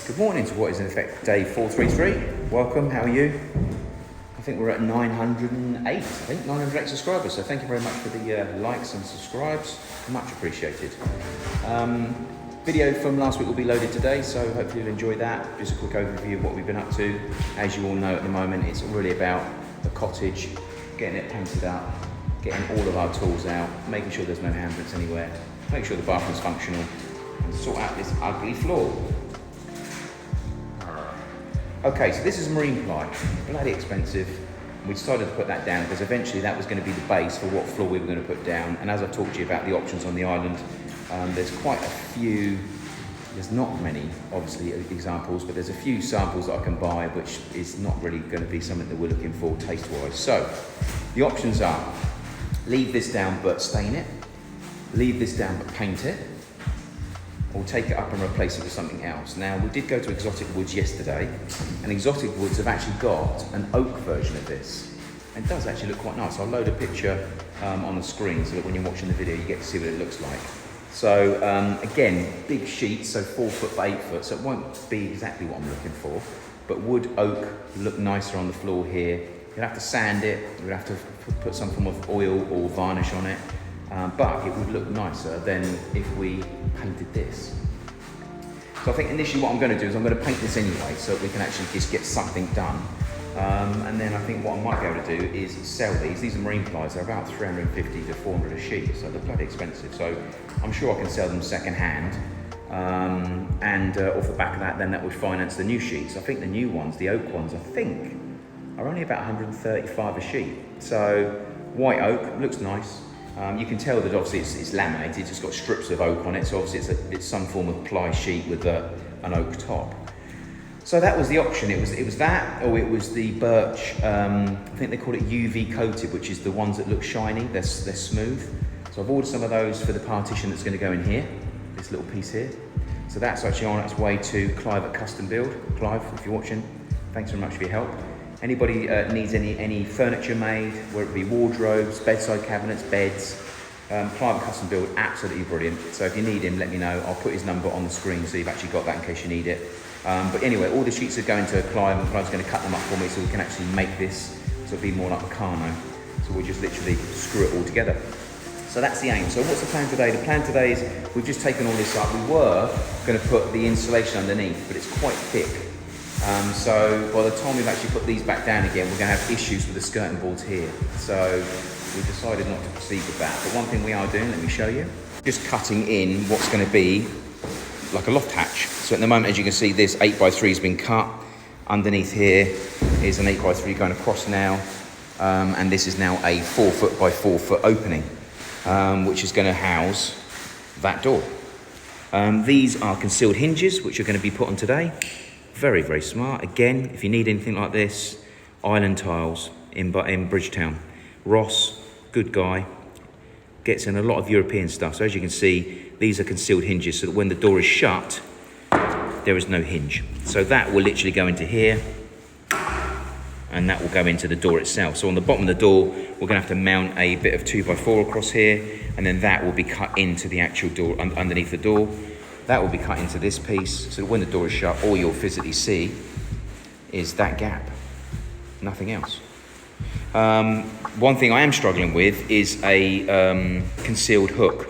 Good morning to what is in effect day 433. Welcome, how are you? I think we're at 908 subscribers, so thank you very much for the likes and subscribes, much appreciated. Video from last week will be loaded today, so hopefully you'll enjoy that. Just a quick overview of what we've been up to. As you all know at the moment, it's really about the cottage, getting it painted up, getting all of our tools out, making sure there's no handprints anywhere, make sure the bathroom's functional, and sort out this ugly floor. Okay, so this is marine ply, bloody expensive. We decided to put that down because eventually that was going to be the base for what floor we were going to put down. And as I've talked to you about the options on the island, there's quite a few, there's not many, obviously, examples, but there's a few samples that I can buy, which is not really going to be something that we're looking for taste-wise. So, the options are, leave this down but stain it, leave this down but paint it, or take it up and replace it with something else. Now, we did go to Exotic Woods yesterday, and Exotic Woods have actually got an oak version of this. And it does actually look quite nice. I'll load a picture on the screen so that when you're watching the video, you get to see what it looks like. So, again, big sheets, so 4 foot by 8 foot, so it won't be exactly what I'm looking for, but would oak look nicer on the floor here. You'd have to sand it, you'd have to put some form of oil or varnish on it, but it would look nicer than if we painted this. So I think initially what I'm going to do is I'm going to paint this anyway so we can actually just get something done. And then I think what I might be able to do is sell these. These are marine plies, they're about 350 to 400 a sheet, so they're bloody expensive. So I'm sure I can sell them second hand. And off the back of that, then that would finance the new sheets. I think the new ones, the oak ones, I think are only about 135 a sheet. So white oak, looks nice. You can tell that obviously it's laminated, it's just got strips of oak on it, so obviously it's some form of ply sheet with an oak top. So that was the option. It was that, or it was the birch. I think they call it UV coated, which is the ones that look shiny. They're smooth. So I've ordered some of those for the partition that's going to go in here. This little piece here. So that's actually on its way to Clive at Custom Build. Clive, if you're watching, thanks very much for your help. Anybody needs any furniture made, whether it be wardrobes, bedside cabinets, beds, Clive at Custom Build, absolutely brilliant. So if you need him, let me know. I'll put his number on the screen so you've actually got that in case you need it. But anyway, all the sheets are going to Clive, and Clive's going to cut them up for me so we can actually make this so it'll be more like a Meccano. So we'll just literally screw it all together. So that's the aim. So what's the plan today? The plan today is we've just taken all this up. We were going to put the insulation underneath, but it's quite thick. So by the time we've actually put these back down again, we're going to have issues with the skirting boards here. So we decided not to proceed with that. But one thing we are doing, let me show you, just cutting in what's going to be like a loft hatch. So at the moment, as you can see, this 8x3 has been cut. Underneath here is an 8x3 going across now. And this is now a 4 foot by 4 foot opening, which is going to house that door. These are concealed hinges, which are going to be put on today. Very, very smart. Again, if you need anything like this, island tiles in Bridgetown. Ross, good guy, gets in a lot of European stuff. So as you can see, these are concealed hinges so that when the door is shut, there is no hinge. So that will literally go into here, and that will go into the door itself. So on the bottom of the door, we're gonna have to mount a bit of 2x4 across here, and then that will be cut into the actual door, underneath the door. That will be cut into this piece, so that when the door is shut, all you'll physically see is that gap, nothing else. One thing I am struggling with is a concealed hook.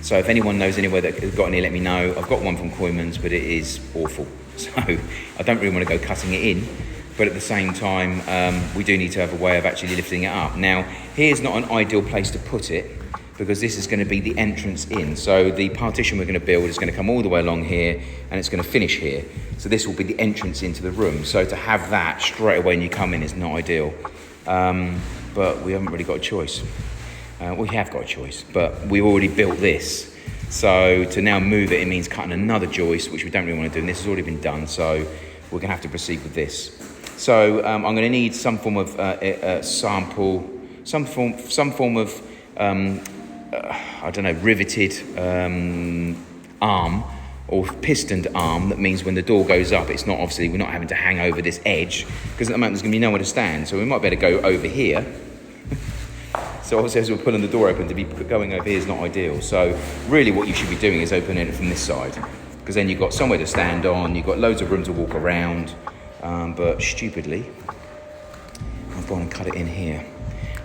So if anyone knows anywhere that has got any, let me know. I've got one from Koyman's, but it is awful. So I don't really want to go cutting it in, but at the same time, we do need to have a way of actually lifting it up. Now, here's not an ideal place to put it, because this is going to be the entrance in. So the partition we're going to build is going to come all the way along here, and it's going to finish here. So this will be the entrance into the room. So to have that straight away when you come in is not ideal. But we haven't really got a choice. We have got a choice, but we've already built this. So to now move it, it means cutting another joist, which we don't really want to do, and this has already been done, so we're going to have to proceed with this. So I'm going to need some form of sample, some form of I don't know, riveted arm or pistoned arm. That means when the door goes up, it's not, obviously we're not having to hang over this edge, because at the moment there's going to be nowhere to stand. So we might be able to go over here. So obviously as we're pulling the door open, to be going over here is not ideal. So really what you should be doing is opening it from this side. because then you've got somewhere to stand on, you've got loads of room to walk around, but stupidly, I've gone and cut it in here.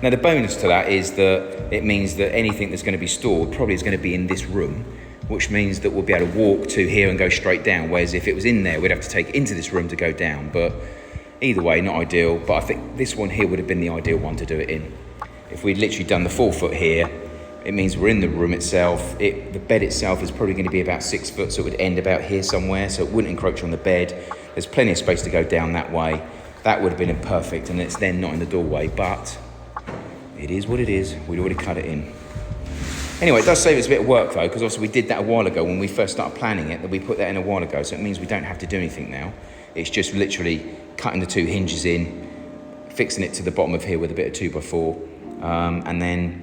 Now the bonus to that is that it means that anything that's going to be stored probably is going to be in this room, which means that we'll be able to walk to here and go straight down, whereas if it was in there, we'd have to take it into this room to go down. But either way, not ideal, but I think this one here would have been the ideal one to do it in. If we'd literally done the 4 foot here, it means we're in the room itself. The bed itself is probably going to be about 6 foot, so it would end about here somewhere, so it wouldn't encroach on the bed. There's plenty of space to go down that way. That would have been perfect, and it's then not in the doorway, but it is what it is. We'd already cut it in. Anyway, it does save us a bit of work though, because obviously we did that a while ago when we first started planning it, that we put that in a while ago, so it means we don't have to do anything now. It's just literally cutting the 2 hinges in, fixing it to the bottom of here with a bit of 2x4, and then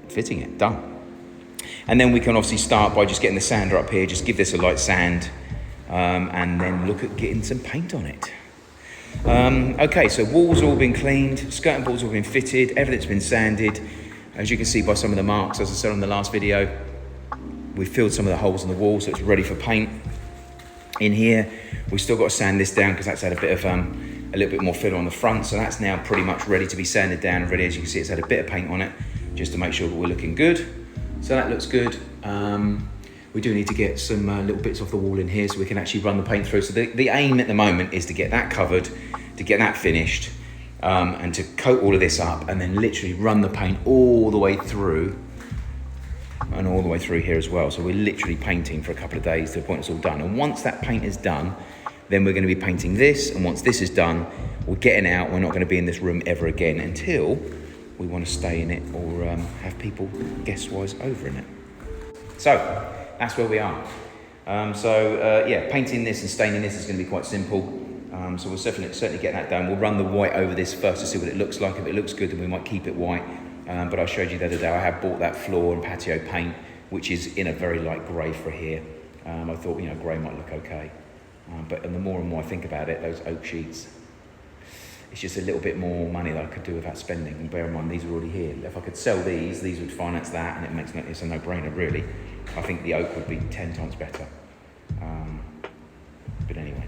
fitting it, done. And then we can obviously start by just getting the sander up here, just give this a light sand, and then look at getting some paint on it. Okay, so walls all been cleaned, skirting boards all been fitted, everything's been sanded. As you can see by some of the marks, as I said on the last video, we filled some of the holes in the wall, so it's ready for paint. In here, we've still got to sand this down because that's had a bit of a little bit more filler on the front, so that's now pretty much ready to be sanded down and ready. As you can see, it's had a bit of paint on it just to make sure that we're looking good. So that looks good. We do need to get some little bits off the wall in here so we can actually run the paint through. So the aim at the moment is to get that covered, to get that finished, and to coat all of this up and then literally run the paint all the way through and all the way through here as well. So we're literally painting for a couple of days to the point it's all done. And once that paint is done, then we're going to be painting this. And once this is done, we're getting out. We're not going to be in this room ever again until we want to stay in it or have people guest-wise over in it. So that's where we are. Yeah, painting this and staining this is going to be quite simple. So we'll certainly get that done. We'll run the white over this first to see what it looks like. If it looks good, then we might keep it white. But I showed you the other day, I have bought that floor and patio paint, which is in a very light grey for here. I thought, grey might look okay. But the more and more I think about it, those oak sheets, it's just a little bit more money that I could do without spending. And bear in mind, these are already here. If I could sell these would finance that, and it's a no-brainer, really. I think the oak would be 10 times better. But anyway,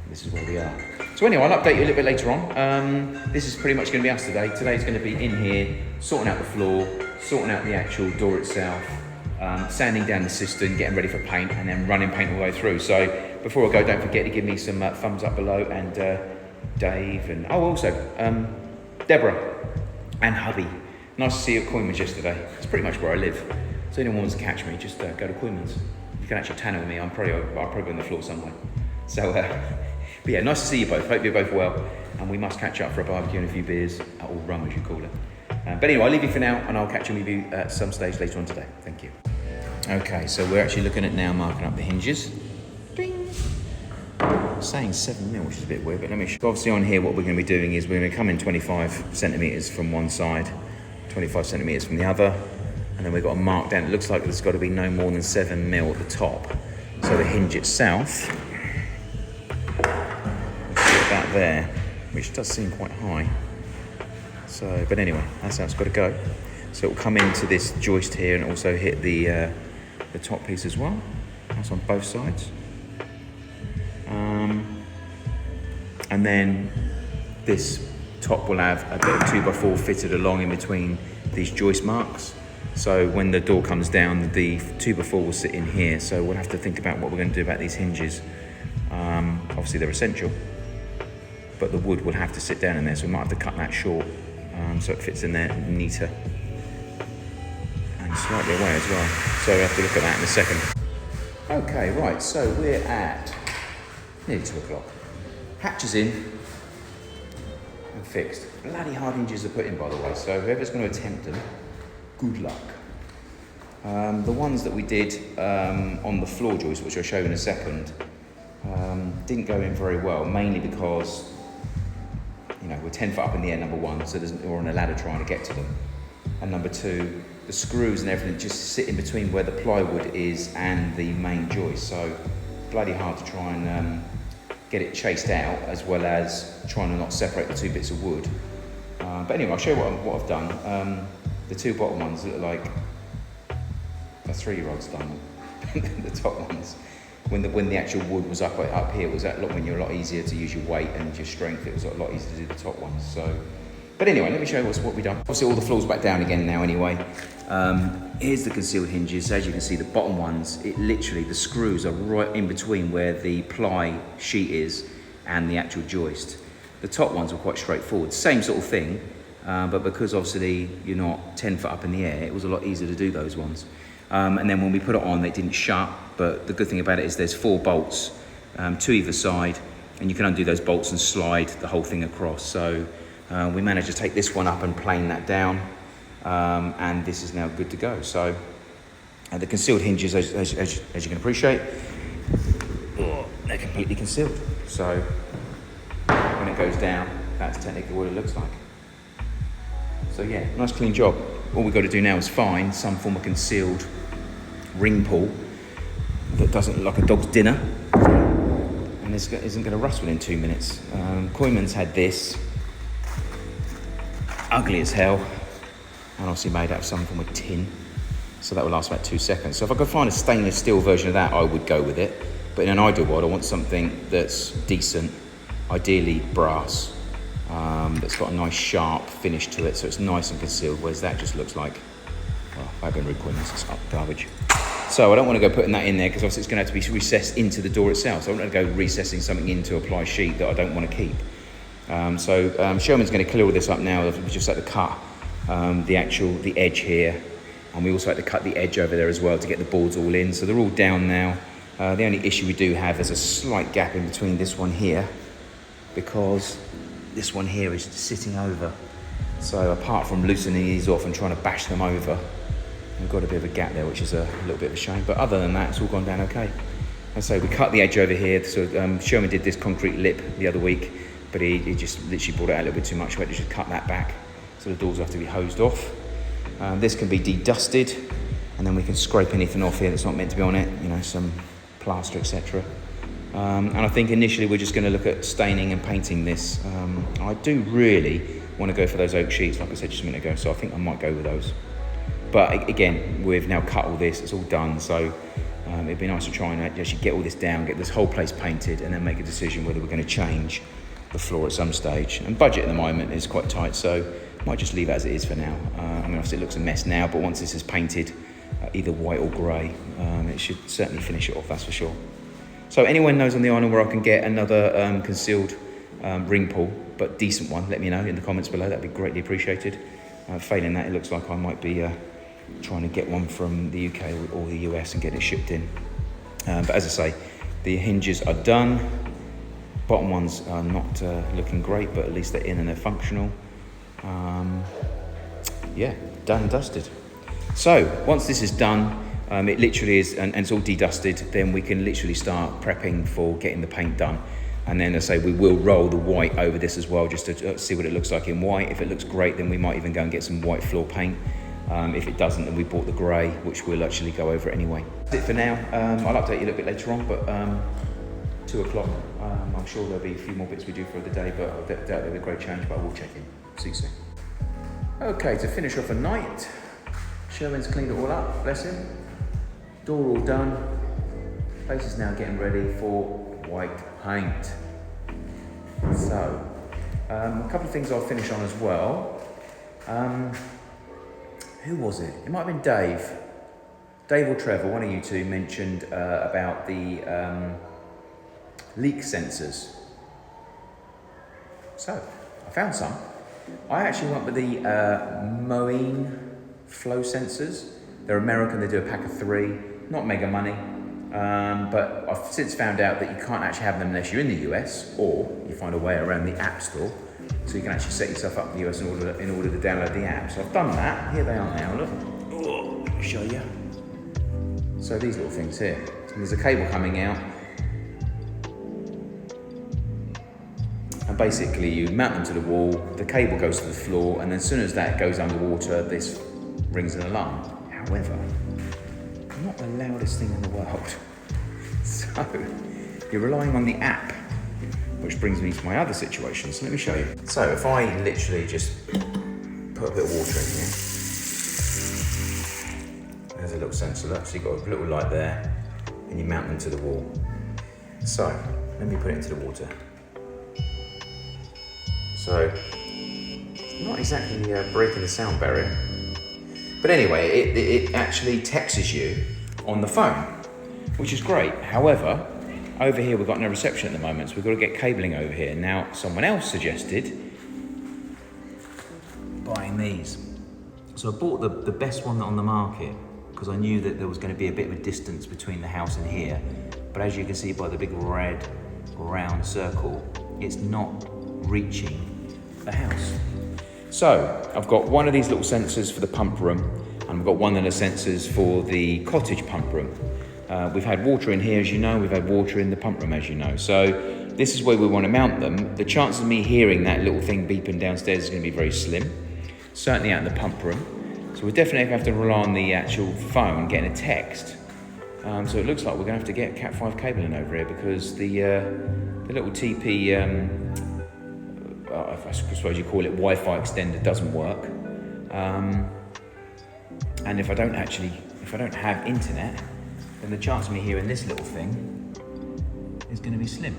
this is where we are. So anyway, I'll update you a little bit later on. This is pretty much going to be us today. Today's going to be in here, sorting out the floor, sorting out the actual door itself, sanding down the cistern, getting ready for paint, and then running paint all the way through. So before I go, don't forget to give me some thumbs up below, and Dave, and also Deborah and hubby. Nice to see you at Coinman's yesterday. It's pretty much where I live. So anyone wants to catch me, just go to Coinman's. You can actually tanner with me. I'll probably be on the floor somewhere. So, but yeah, nice to see you both. Hope you're both well. And we must catch up for a barbecue and a few beers, or rum as you call it. But anyway, I'll leave you for now, and I'll catch up with you at some stage later on today. Thank you. Okay, so we're actually looking at now marking up the hinges. Ding. I'm saying 7mm, which is a bit weird, but let me show you. Obviously on here, what we're going to be doing is we're going to come in 25 centimetres from one side, 25 centimetres from the other, and then we've got a mark down. It looks like there's got to be no more than 7mm at the top. So the hinge itself, about there, which does seem quite high. So, but anyway, that's how it's got to go. So it'll come into this joist here and also hit the top piece as well. That's on both sides. And then this top will have a bit of 2x4 fitted along in between these joist marks. So when the door comes down, the 2x4 will sit in here. So we'll have to think about what we're going to do about these hinges. Obviously they're essential, but the wood will have to sit down in there, so we might have to cut that short so it fits in there neater and slightly away as well. So we'll have to look at that in a second. Okay, right, so we're at nearly 2 o'clock. Hatches in and fixed. Bloody hard hinges are put in, by the way, so whoever's going to attempt them, good luck. The ones that we did on the floor joist, which I'll show you in a second, didn't go in very well, mainly because we're 10 foot up in the air, number one, so we're on a ladder trying to get to them. And number two, the screws and everything just sit in between where the plywood is and the main joist, so bloody hard to try and get it chased out, as well as trying to not separate the two bits of wood. But anyway, I'll show you what I've done. The two bottom ones look like a 3-year-old's done them, the top ones. when the actual wood was up here, it was when you're a lot easier to use your weight and your strength. It was a lot easier to do the top ones. So, but anyway, let me show you what we've done. Obviously all the floor's back down again now anyway. Here's the concealed hinges. As you can see, the bottom ones, the screws are right in between where the ply sheet is and the actual joist. The top ones were quite straightforward, same sort of thing, but because obviously you're not 10 foot up in the air, it was a lot easier to do those ones. And then when we put it on, they didn't shut, but the good thing about it is there's 4 bolts, 2 either side, and you can undo those bolts and slide the whole thing across. So we managed to take this one up and plane that down, and this is now good to go. So the concealed hinges, as you can appreciate, they're completely concealed. So when it goes down, that's technically what it looks like. So yeah, nice clean job. All we've got to do now is find some form of concealed ring pull that doesn't look like a dog's dinner and isn't going to rust within 2 minutes. Koyman's had this, ugly as hell, and obviously made out of some form of tin, so that will last about 2 seconds. So if I could find a stainless steel version of that, I would go with it. But in an ideal world, I want something that's decent, ideally brass, that's got a nice sharp finish to it, so it's nice and concealed, whereas that just looks like, well, I've been Koyman's, it's garbage. So I don't want to go putting that in there because obviously it's going to have to be recessed into the door itself. So I don't want to go recessing something into a ply sheet that I don't want to keep. Sherman's going to clear all this up now. We just had to cut the edge here, and we also had to cut the edge over there as well to get the boards all in. So they're all down now. The only issue we do have is a slight gap in between this one here, because this one here is sitting over. So apart from loosening these off and trying to bash them over, we've got a bit of a gap there, which is a little bit of a shame. But other than that, it's all gone down okay. And so we cut the edge over here. So Sherman did this concrete lip the other week, but he just literally brought it out a little bit too much. We had to just cut that back. So the doors have to be hosed off. This can be de-dusted, and then we can scrape anything off here that's not meant to be on it, you know, some plaster, etc. And I think initially we're just going to look at staining and painting this. I do really want to go for those oak sheets, like I said just a minute ago, so I think I might go with those. But again, we've now cut all this, it's all done, so it'd be nice to try and actually get all this down, get this whole place painted, and then make a decision whether we're going to change the floor at some stage. And budget at the moment is quite tight, so might just leave it as it is for now. I mean, obviously it looks a mess now, but once this is painted, either white or grey, it should certainly finish it off, that's for sure. So anyone knows on the island where I can get another concealed ring pull, but decent one, let me know in the comments below, that'd be greatly appreciated. Failing that, it looks like I might be trying to get one from the UK or the US and get it shipped in. But as I say, the hinges are done. Bottom ones are not looking great, but at least they're in and they're functional. Yeah, done and dusted. So once this is done, it literally is, and it's all de-dusted, then we can literally start prepping for getting the paint done. And then as I say, we will roll the white over this as well, just to see what it looks like in white. If it looks great, then we might even go and get some white floor paint. If it doesn't, then we bought the grey, which we'll actually go over anyway. That's it for now. I'll update you a little bit later on, but 2 o'clock, I'm sure there'll be a few more bits we do for the day, but I doubt there'll be a great change, but I will check in. See you soon. Okay, to finish off a night, Sherman's cleaned it all up, bless him. Door all done. Place is now getting ready for white paint. So, a couple of things I'll finish on as well. Who was it? It might have been Dave. Dave or Trevor, one of you two, mentioned about the leak sensors. So, I found some. I actually went with the Moeen flow sensors. They're American, they do a pack of 3, not mega money. But I've since found out that you can't actually have them unless you're in the US, or you find a way around the App Store, so you can actually set yourself up in the US in order to download the app. So I've done that. Here they are now. Look. Oh, let me show you. So these little things here. So there's a cable coming out, and basically you mount them to the wall. The cable goes to the floor, and then as soon as that goes underwater, this rings an alarm. However, not the loudest thing in the world. So you're relying on the app, which brings me to my other situation. So let me show you. So if I literally just put a bit of water in here, there's a little sensor. So you've got a little light there, and you mount them to the wall. So, let me put it into the water. So, not exactly breaking the sound barrier. But anyway, it actually texts you on the phone, which is great. However, over here we've got no reception at the moment, so we've got to get cabling over here. Now, someone else suggested buying these. So I bought the best one on the market because I knew that there was going to be a bit of a distance between the house and here. But as you can see by the big red round circle, it's not reaching the house. So I've got one of these little sensors for the pump room, and I've got one of the sensors for the cottage pump room. We've had water in here, as you know. We've had water in the pump room, as you know. So this is where we want to mount them. The chance of me hearing that little thing beeping downstairs is going to be very slim. Certainly out in the pump room. So we're definitely going to have to rely on the actual phone getting a text. So it looks like we're going to have to get Cat 5 cabling over here because the little TP, I suppose you call it Wi-Fi extender, doesn't work. And if I don't have internet, then the chance of me hearing this little thing is going to be slim.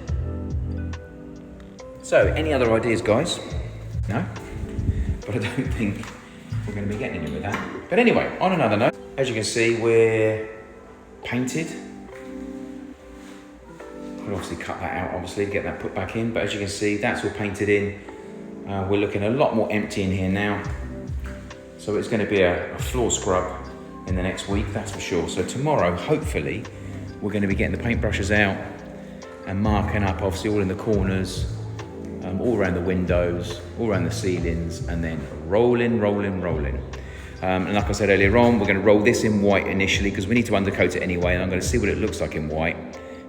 So, any other ideas, guys? No? But I don't think we're going to be getting anywhere with that. But anyway, on another note, as you can see, we're painted. We'll obviously cut that out, obviously, get that put back in. But as you can see, that's all painted in. We're looking a lot more empty in here now. So it's going to be a floor scrub in the next week, that's for sure. So tomorrow, hopefully, we're going to be getting the paintbrushes out and marking up, obviously, all in the corners, all around the windows, all around the ceilings, and then rolling. And like I said earlier on, we're going to roll this in white initially because we need to undercoat it anyway, and I'm going to see what it looks like in white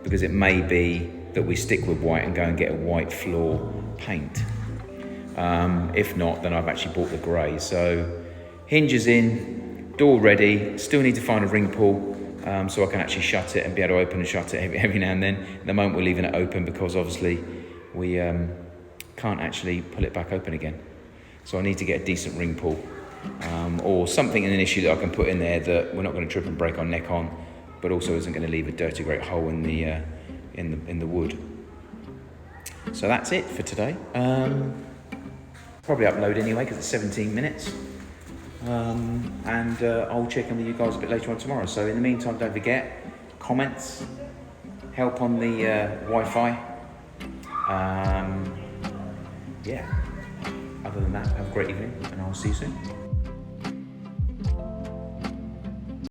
because it may be that we stick with white and go and get a white floor paint. If not, then I've actually bought the grey. So hinges in, door ready, still need to find a ring pull so I can actually shut it and be able to open and shut it every now and then. At the moment we're leaving it open because obviously we can't actually pull it back open again. So I need to get a decent ring pull or something in an issue that I can put in there that we're not going to trip and break our neck on, but also isn't going to leave a dirty great hole in the wood. So that's it for today. Probably upload anyway because it's 17 minutes. And I'll check in with you guys a bit later on tomorrow. So in the meantime, don't forget, comments, help on the Wi-Fi. Yeah, other than that, have a great evening and I'll see you soon.